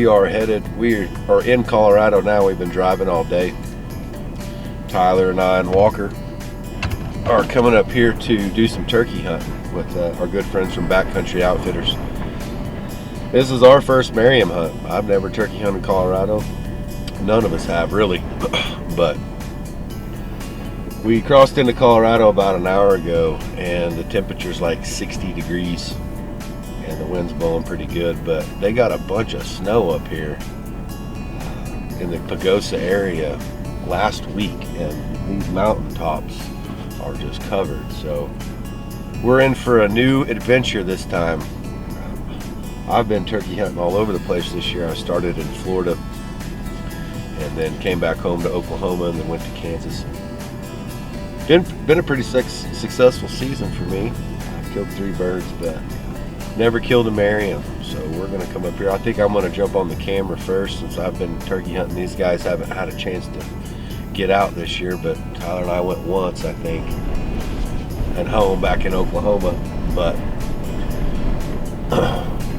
We are in Colorado now. We've been driving all day. Tyler and I and Walker are coming up here to do some turkey hunting with our good friends from Backcountry Outfitters. This is our first Merriam hunt. I've never turkey hunted in Colorado. None of us have, really. But we crossed into Colorado about an hour ago, and the temperature's like 60 degrees, and the wind's blowing pretty good. But they got a bunch of snow up here in the Pagosa area last week, and these mountain tops are just covered. So we're in for a new adventure this time. I've been turkey hunting all over the place this year. I started in Florida and then came back home to Oklahoma and then went to Kansas. Been a pretty successful season for me. I killed 3 birds, but never killed a Merriam. So we're gonna come up here. I think I'm gonna jump on the camera first since I've been turkey hunting. These guys haven't had a chance to get out this year, but Tyler and I went once, I think, at home back in Oklahoma. But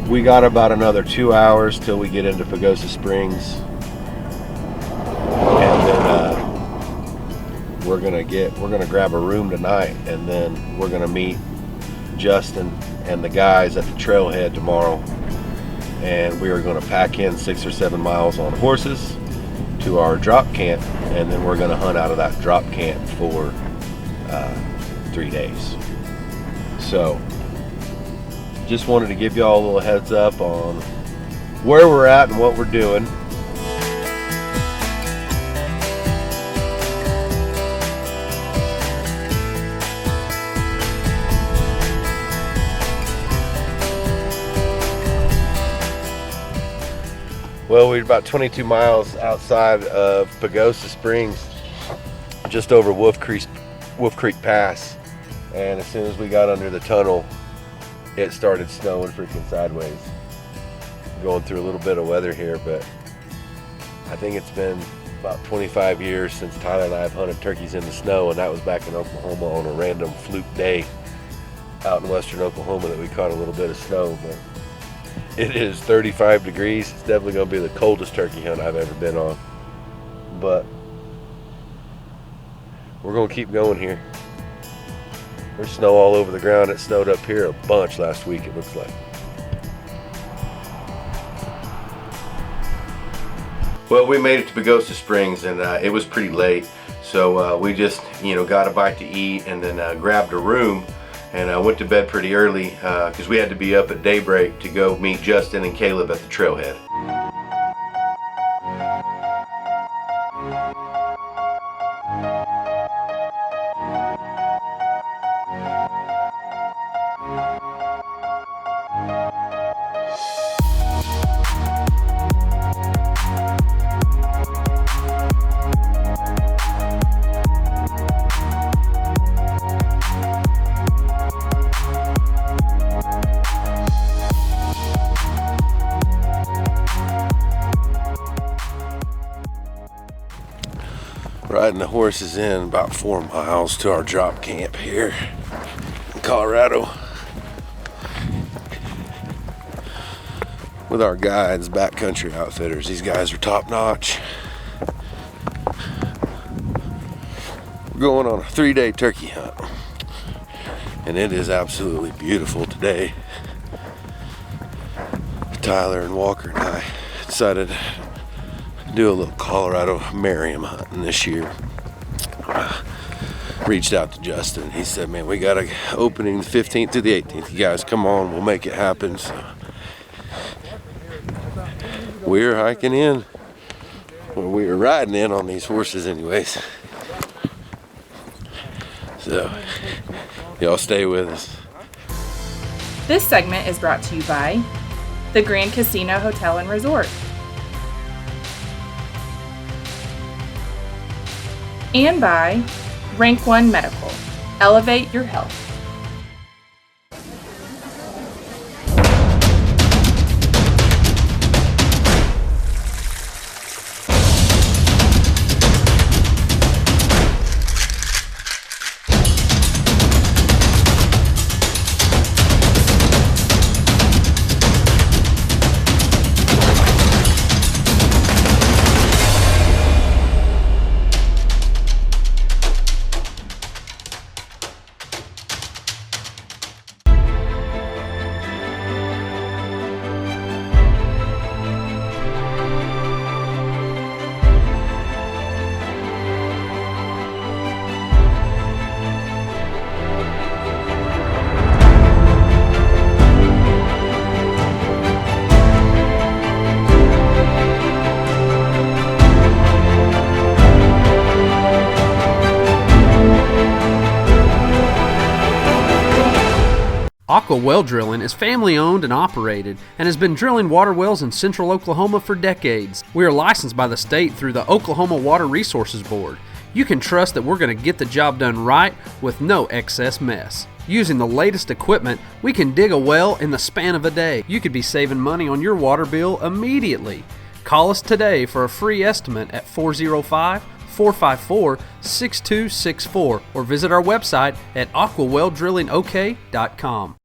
we got about another 2 hours till we get into Pagosa Springs, and then we're gonna grab a room tonight, and then we're gonna meet Justin and the guys at the trailhead tomorrow, and we are going to pack in 6 or 7 miles on horses to our drop camp, and then we're going to hunt out of that drop camp for 3 days. So just wanted to give y'all a little heads up on where we're at and what we're doing. Well, we're about 22 miles outside of Pagosa Springs, just over Wolf Creek Pass, and as soon as we got under the tunnel, it started snowing freaking sideways. Going through a little bit of weather here, but I think it's been about 25 years since Tyler and I have hunted turkeys in the snow, and that was back in Oklahoma on a random fluke day out in western Oklahoma that we caught a little bit of snow. But it is 35 degrees. It's definitely going to be the coldest turkey hunt I've ever been on. But we're going to keep going here. There's snow all over the ground. It snowed up here a bunch last week, it looks like. Well, we made it to Pagosa Springs, and it was pretty late. So we just, got a bite to eat and then grabbed a room. And I went to bed pretty early because we had to be up at daybreak to go meet Justin and Caleb at the trailhead. Riding the horses in about 4 miles to our drop camp here in Colorado with our guides, Backcountry Outfitters. These guys are top notch. We're going on a 3-day turkey hunt, and it is absolutely beautiful today. Tyler and Walker and I decided do a little Colorado Merriam hunting this year. Reached out to Justin. He said, man, we got an opening the 15th through the 18th. You guys come on, we'll make it happen. So we're hiking in. Well, we were riding in on these horses anyways. So y'all stay with us. This segment is brought to you by the Grand Casino Hotel and Resort, and by Rank 1 Medical. Elevate your health. Aqua Well Drilling is family owned and operated and has been drilling water wells in central Oklahoma for decades. We are licensed by the state through the Oklahoma Water Resources Board. You can trust that we're going to get the job done right with no excess mess. Using the latest equipment, we can dig a well in the span of a day. You could be saving money on your water bill immediately. Call us today for a free estimate at 405-454-6264 or visit our website at aquaweldrillingok.com.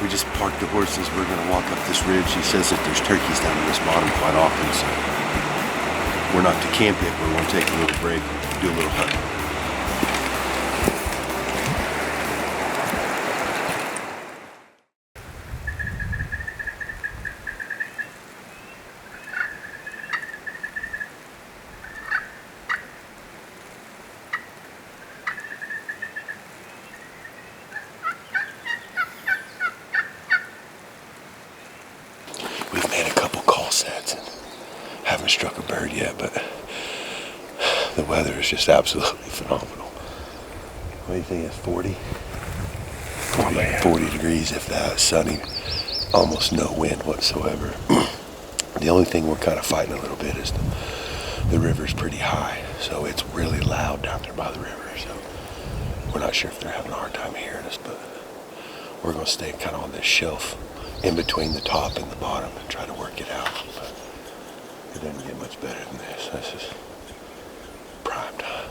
We just parked the horses. We're going to walk up this ridge. He says that there's turkeys down in this bottom quite often, so we're not to camp yet, but we're going to take a little break, do a little hunting. We've made a couple call sets and haven't struck a bird yet, but the weather is just absolutely phenomenal. What do you think? It's 40 degrees, if that, sunny, almost no wind whatsoever. The only thing we're kind of fighting a little bit is the river's pretty high, so it's really loud down there by the river. So we're not sure if they're having a hard time hearing us, but we're going to stay kind of on this shelf in between the top and the bottom and try to work it out. But it doesn't get much better than this. This is prime time.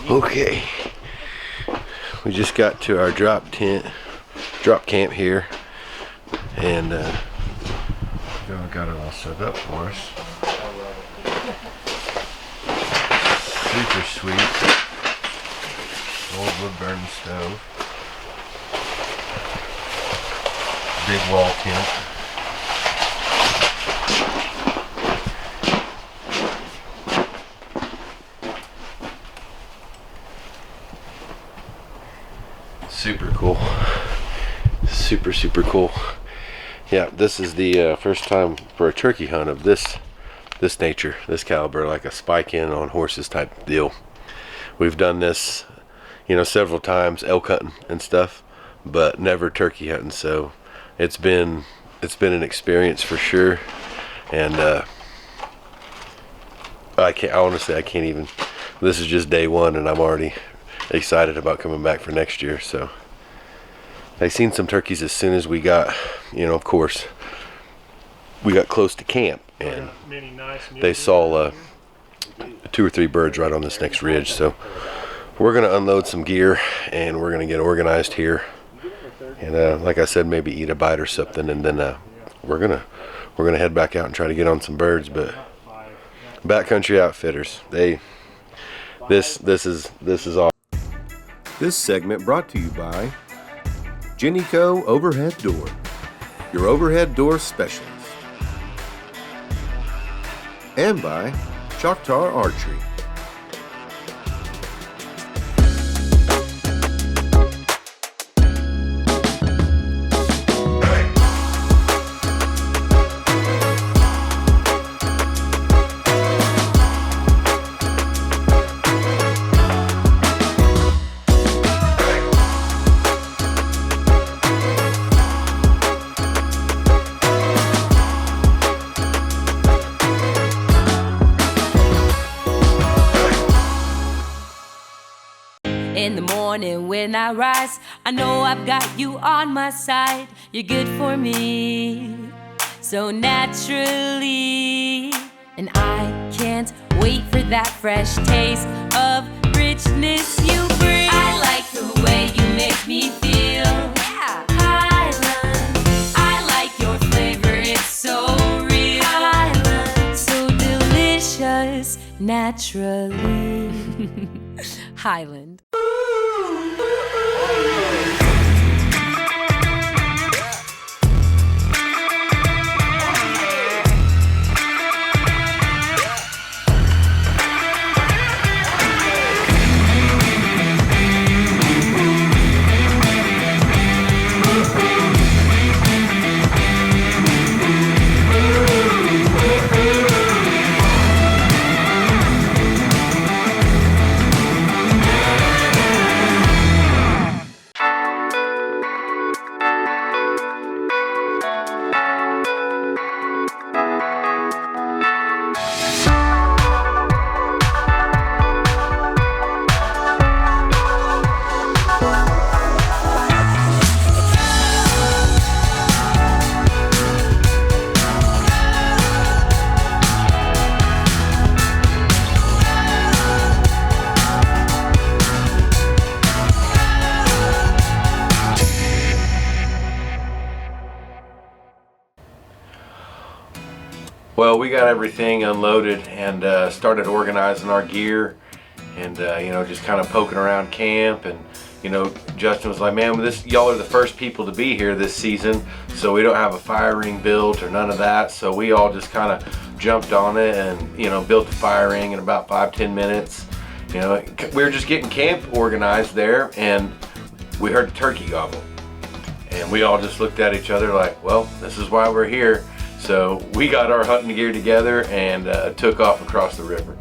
Okay, we just got to our drop camp here, and Joe got it all set up for us. Super sweet, old wood burning stove, big wall tent. Super cool. Super cool. Yeah, this is the first time for a turkey hunt of this this nature, this caliber, like a spike in on horses type deal. We've done this, several times, elk hunting and stuff, but never turkey hunting. So it's been an experience for sure. And I can't even. This is just day one, and I'm already excited about coming back for next year. So I seen some turkeys as soon as we got, of course, we got close to camp, and they saw 2 or 3 birds right on this next ridge. So we're gonna unload some gear, and we're gonna get organized here, and like I said, maybe eat a bite or something, and then we're gonna head back out and try to get on some birds. But Backcountry Outfitters, this is all. This segment brought to you by Jennyco Overhead Door, your overhead door specialist, and by Choctaw Archery. In the morning when I rise, I know I've got you on my side. You're good for me, so naturally. And I can't wait for that fresh taste of richness you bring. I like the way you make me feel. Yeah. Highland, I like your flavor, it's so real. Highland, so delicious, naturally. Highland. Well, we got everything unloaded and started organizing our gear, and just kind of poking around camp. And Justin was like, "Man, y'all are the first people to be here this season, so we don't have a fire ring built or none of that." So we all just kind of jumped on it and built the fire ring in about 5-10 minutes. We were just getting camp organized there, and we heard the turkey gobble, and we all just looked at each other like, "Well, this is why we're here." So we got our hunting gear together and took off across the river.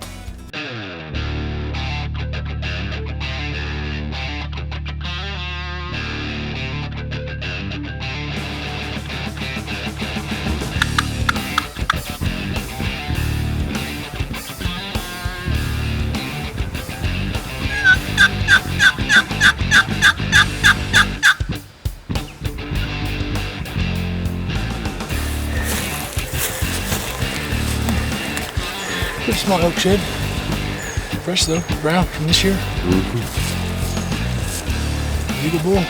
Pretty small elk shed. Fresh though, brown from this year. Mm-hmm. Eagle bull.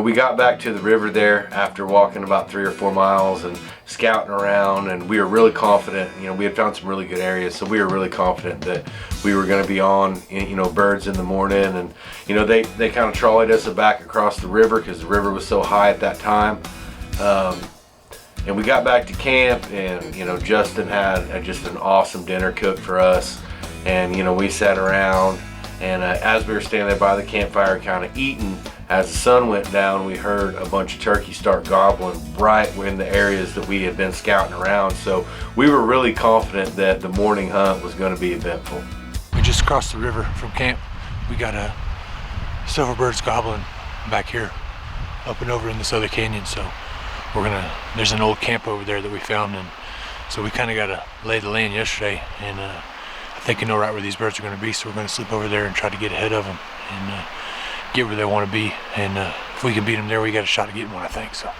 we got back to the river there after walking about 3 or 4 miles and scouting around, and we were really confident. We had found some really good areas, so we were really confident that we were going to be on, birds in the morning. And they kind of trolleyed us back across the river because the river was so high at that time. And we got back to camp, and Justin had just an awesome dinner cooked for us, and we sat around, and as we were standing there by the campfire kind of eating, as the sun went down, we heard a bunch of turkeys start gobbling right in the areas that we had been scouting around. So we were really confident that the morning hunt was going to be eventful. We just crossed the river from camp. We got several birds gobbling back here, up and over in this other canyon. So there's an old camp over there that we found, and so we kind of got to lay the land yesterday, and I think you know right where these birds are going to be, so we're going to sleep over there and try to get ahead of them and get where they want to be, and if we can beat them there, we got a shot at getting one, I think. So.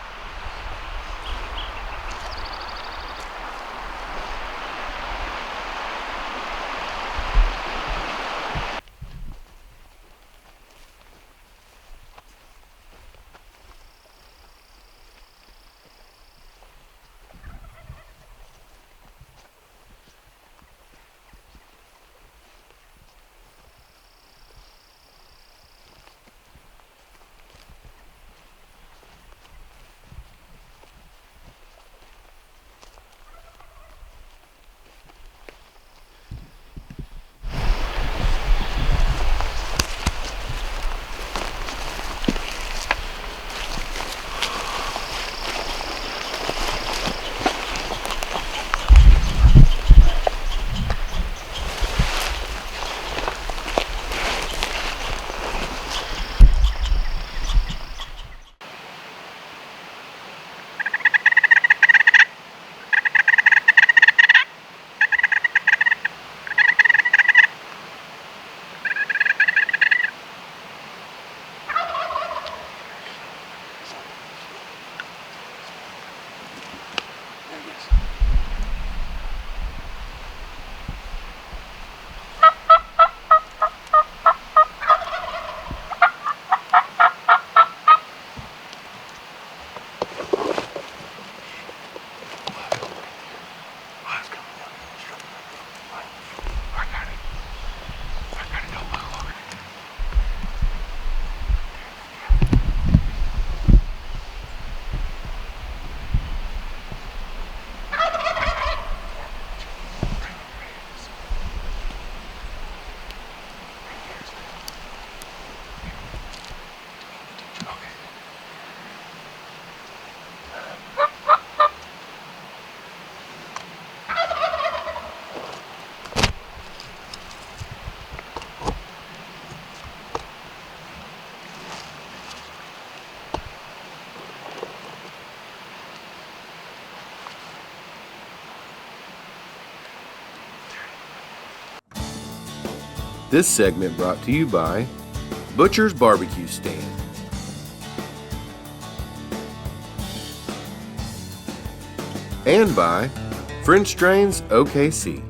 This segment brought to you by Butcher's Barbecue Stand, and by French Strains OKC.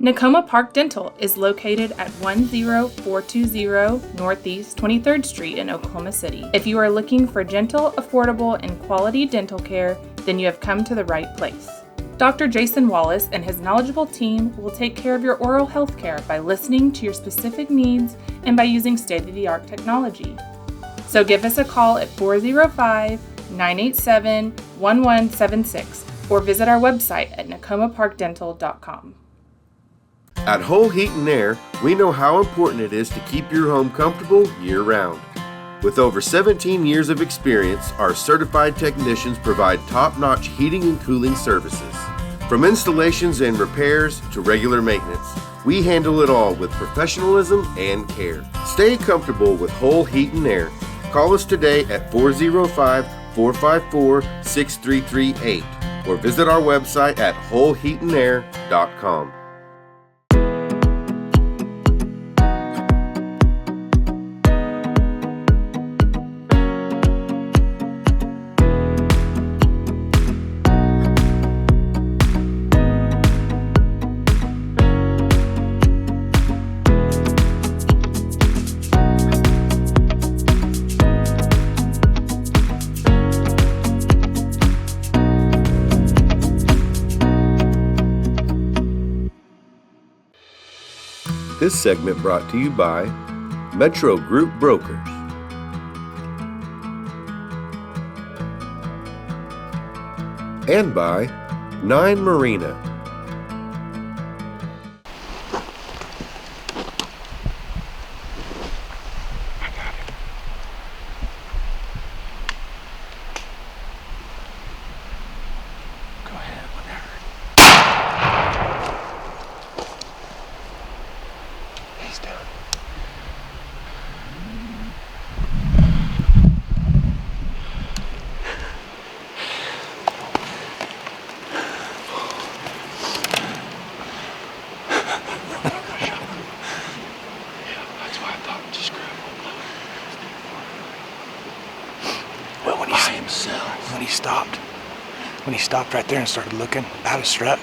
Nicholson Park Dental is located at 10420 Northeast 23rd Street in Oklahoma City. If you are looking for gentle, affordable, and quality dental care, then you have come to the right place. Dr. Jason Wallace and his knowledgeable team will take care of your oral health care by listening to your specific needs and by using state-of-the-art technology. So give us a call at 405-987-1176 or visit our website at nicomaparkdental.com. At Whole Heat and Air, we know how important it is to keep your home comfortable year-round. With over 17 years of experience, our certified technicians provide top-notch heating and cooling services. From installations and repairs to regular maintenance, we handle it all with professionalism and care. Stay comfortable with Whole Heat and Air. Call us today at 405 454-6338 or visit our website at wholeheatandair.com. This segment brought to you by Metro Group Brokers. And by 9 Marina. When he stopped right there and started looking out of strut,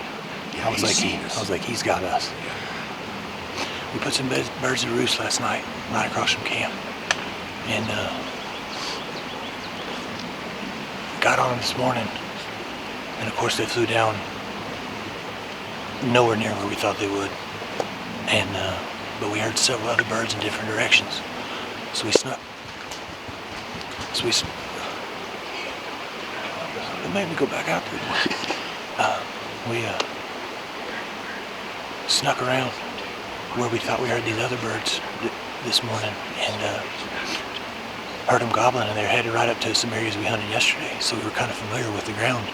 I was like, he's got us. We put some birds to roost last night, right across from camp, and got on them this morning. And of course, they flew down nowhere near where we thought they would. And but we heard several other birds in different directions, so we snuck. It made me go back out there. We snuck around where we thought we heard these other birds this morning, and heard them gobbling, and they're headed right up to some areas we hunted yesterday, so we were kind of familiar with the ground.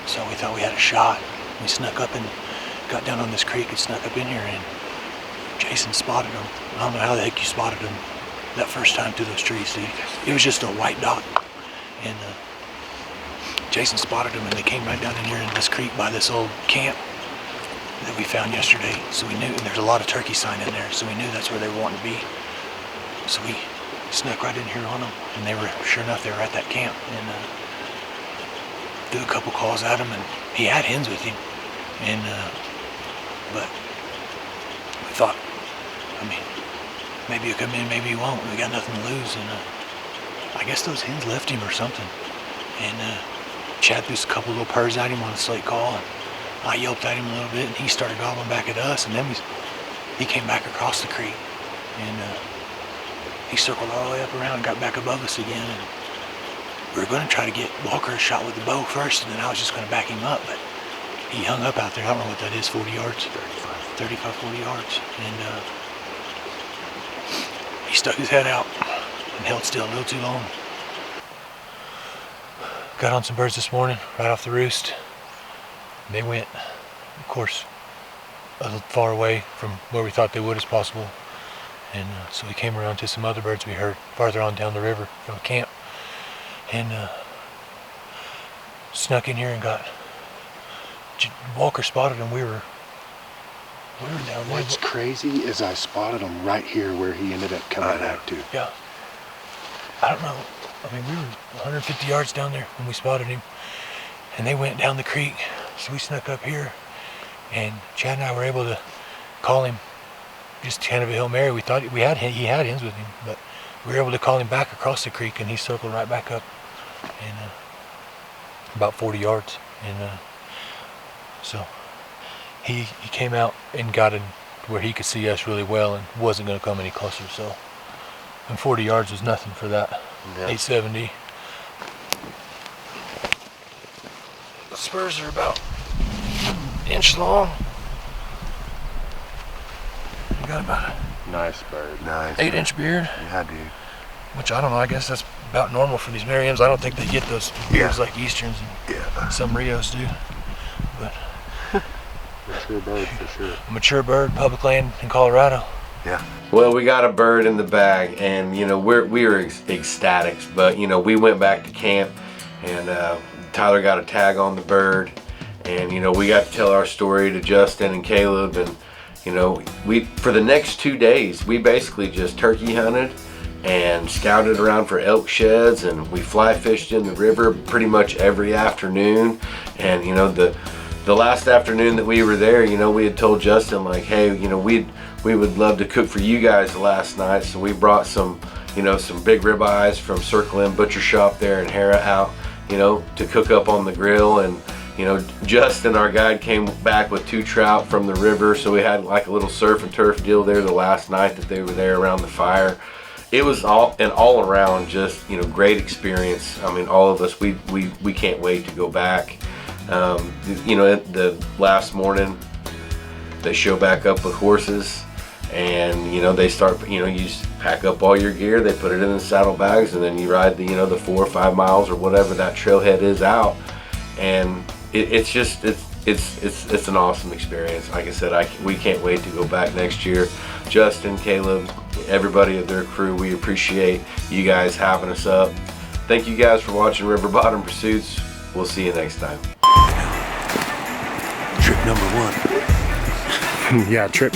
So we thought we had a shot. We snuck up and got down on this creek and snuck up in here, and Jason spotted them. I don't know how the heck you spotted them that first time through those trees, dude. It was just a white dot, and Jason spotted them, and they came right down in here in this creek by this old camp that we found yesterday. So we knew, and there's a lot of turkey sign in there, so we knew that's where they were wanting to be. So we snuck right in here on them, and they were, sure enough, they were at that camp, and threw a couple calls at him, and he had hens with him, and but we thought, I mean, maybe he'll come in, maybe he won't. We got nothing to lose, and I guess those hens left him or something, and Chad threw a couple little purrs at him on a slate call, and I yelped at him a little bit, and he started gobbling back at us, and then he came back across the creek, and he circled all the way up around and got back above us again, and we were going to try to get Walker a shot with the bow first, and then I was just going to back him up, but he hung up out there. I don't know what that is, 40 yards? 35, 40 yards, and he stuck his head out and held still a little too long. Got on some birds this morning, right off the roost. They went, of course, a little far away from where we thought they would as possible. And so we came around to some other birds we heard farther on down the river from camp. And snuck in here and got, Walker spotted them. We were down there. What's crazy is I spotted him right here where he ended up coming back to. Yeah. I don't know. I mean, we were 150 yards down there when we spotted him, and they went down the creek. So we snuck up here, and Chad and I were able to call him, just kind of a Hail Mary. We thought he had hens with him, but we were able to call him back across the creek, and he circled right back up, and about 40 yards. And so he came out and got in where he could see us really well and wasn't going to come any closer. So, and 40 yards was nothing for that. Yeah. 870. The spurs are about an inch long. You got about a nice bird. Nice. 8-inch beard. Yeah, dude. Which I don't know. I guess that's about normal for these Merriams. I don't think they get those beards like Easterns and some Rios do. But mature bird for sure. A mature bird, public land in Colorado. Yeah. Well, we got a bird in the bag, and we were ecstatic. But we went back to camp, and Tyler got a tag on the bird, and we got to tell our story to Justin and Caleb, and we for the next 2 days we basically just turkey hunted and scouted around for elk sheds, and we fly fished in the river pretty much every afternoon. And the last afternoon that we were there, we had told Justin, like, hey, we would love to cook for you guys the last night, so we brought some big ribeyes from Circle M Butcher Shop there in Hera out to cook up on the grill. And Justin, our guide, came back with 2 trout from the river, so we had like a little surf and turf deal there the last night that they were there around the fire. It was all around just great experience. I mean, all of us, we can't wait to go back. The last morning they show back up with horses, and they start, you just pack up all your gear, they put it in the saddlebags, and then you ride the 4 or 5 miles or whatever that trailhead is out. And it's an awesome experience. Like I said, we can't wait to go back next year. Justin, Caleb, everybody of their crew, we appreciate you guys having us up. Thank you guys for watching River Bottom Pursuits. We'll see you next time. Trip number 1. Yeah, trip.